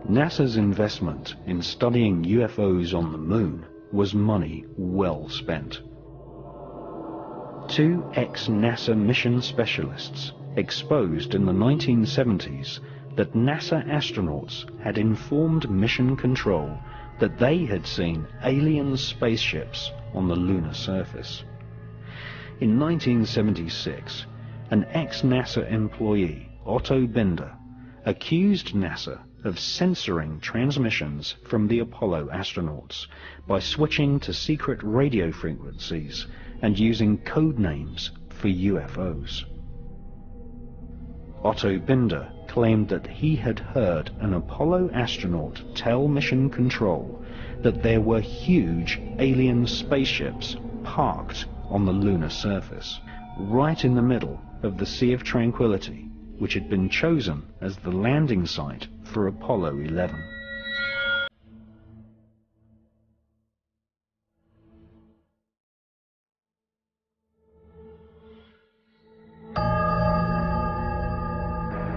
NASA's investment in studying UFOs on the moon was money well spent. Two ex-NASA mission specialists exposed in the 1970s that NASA astronauts had informed Mission Control that they had seen alien spaceships on the lunar surface. In 1976, an ex-NASA employee, Otto Binder, accused NASA of censoring transmissions from the Apollo astronauts by switching to secret radio frequencies and using code names for UFOs. Otto Binder claimed that he had heard an Apollo astronaut tell Mission Control that there were huge alien spaceships parked on the lunar surface, right in the middle of the Sea of Tranquility, which had been chosen as the landing site for Apollo 11.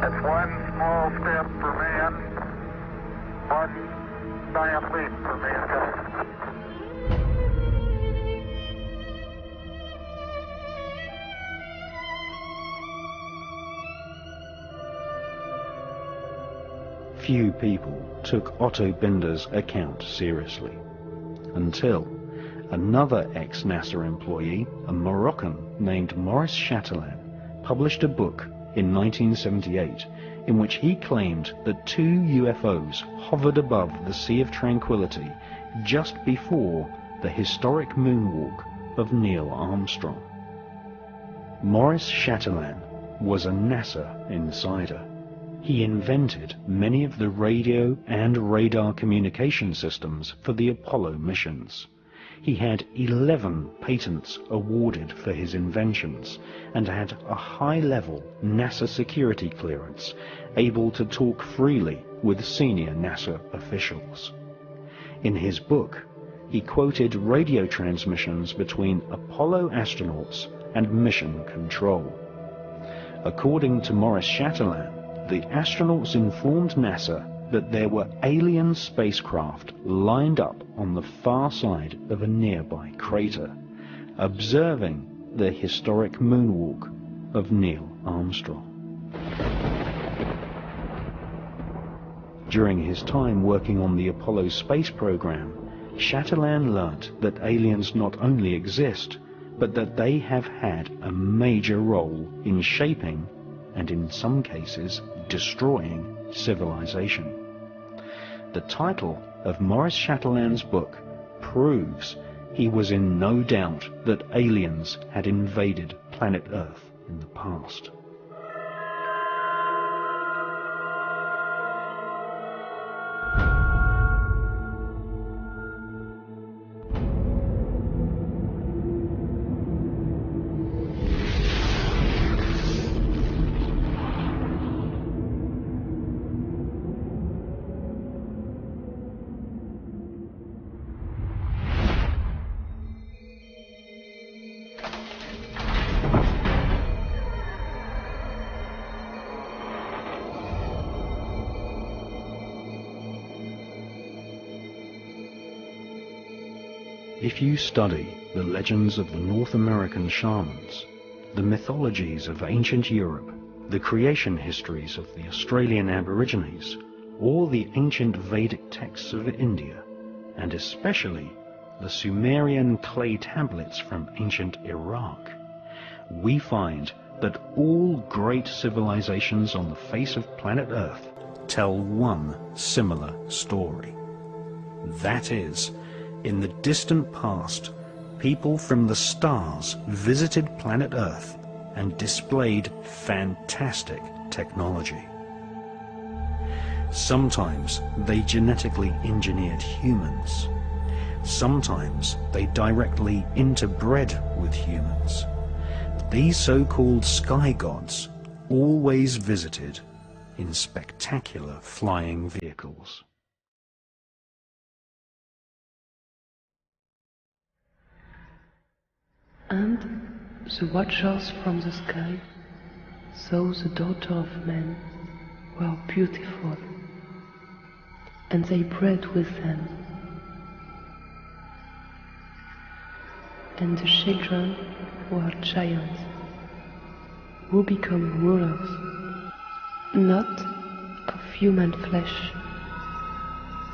That's one small step for man, one giant leap for mankind. Few people took Otto Binder's account seriously, until another ex-NASA employee, a Moroccan named Maurice Chatelain, published a book in 1978 in which he claimed that two UFOs hovered above the Sea of Tranquility just before the historic moonwalk of Neil Armstrong. Maurice Chatelain was a NASA insider. He invented many of the radio and radar communication systems for the Apollo missions. He had 11 patents awarded for his inventions and had a high-level NASA security clearance, able to talk freely with senior NASA officials. In his book, he quoted radio transmissions between Apollo astronauts and Mission Control. According to Maurice Chatelain, the astronauts informed NASA that there were alien spacecraft lined up on the far side of a nearby crater, observing the historic moonwalk of Neil Armstrong. During his time working on the Apollo space program, Chatelain learnt that aliens not only exist, but that they have had a major role in shaping, and in some cases destroying, civilization. The title of Maurice Chatelain's book proves he was in no doubt that aliens had invaded planet Earth in the past. If you study the legends of the North American shamans, the mythologies of ancient Europe, the creation histories of the Australian Aborigines, or the ancient Vedic texts of India, and especially the Sumerian clay tablets from ancient Iraq, we find that all great civilizations on the face of planet Earth tell one similar story. That is, in the distant past, people from the stars visited planet Earth and displayed fantastic technology. Sometimes they genetically engineered humans. Sometimes they directly interbred with humans. These so-called sky gods always visited in spectacular flying vehicles. And the watchers from the sky saw the daughter of man were beautiful. and they bred with them. And the children were giants, who become rulers, not of human flesh.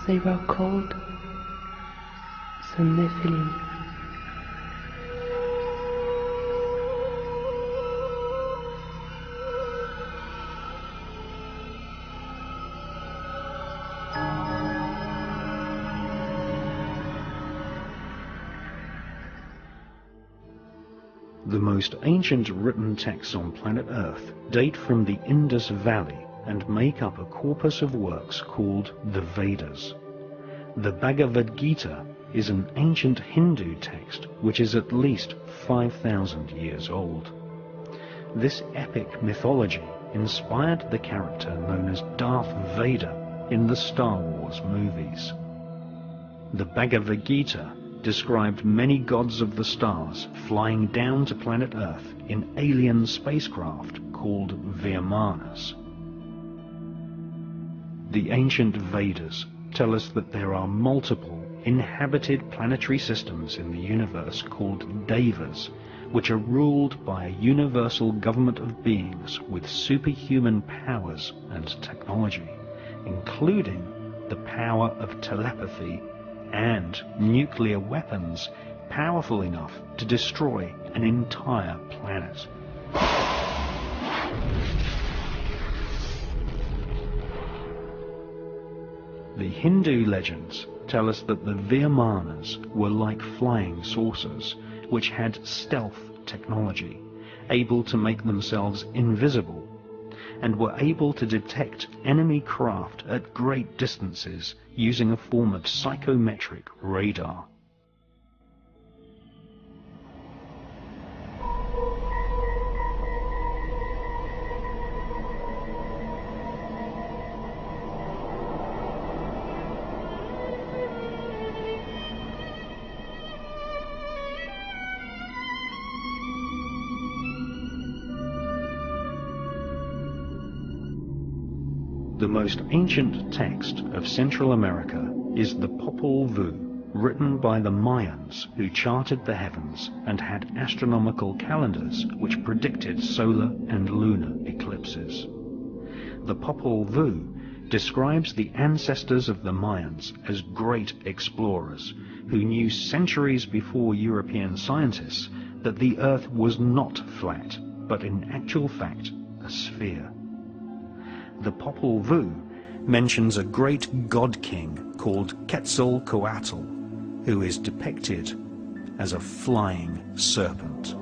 They were called the Nephilim. The most ancient written texts on planet Earth date from the Indus Valley and make up a corpus of works called the Vedas. The Bhagavad Gita is an ancient Hindu text which is at least 5,000 years old. This epic mythology inspired the character known as Darth Vader in the Star Wars movies. The Bhagavad Gita described many gods of the stars flying down to planet Earth in alien spacecraft called Vimanas. The ancient Vedas tell us that there are multiple inhabited planetary systems in the universe called Devas, which are ruled by a universal government of beings with superhuman powers and technology, including the power of telepathy and nuclear weapons powerful enough to destroy an entire planet. The Hindu legends tell us that the Vimanas were like flying saucers, which had stealth technology, able to make themselves invisible, and were able to detect enemy craft at great distances using a form of psychometric radar. The most ancient text of Central America is the Popol Vuh, written by the Mayans who charted the heavens and had astronomical calendars which predicted solar and lunar eclipses. The Popol Vuh describes the ancestors of the Mayans as great explorers who knew centuries before European scientists that the Earth was not flat, but in actual fact a sphere. The Popol Vuh mentions a great god-king called Quetzalcoatl, who is depicted as a flying serpent.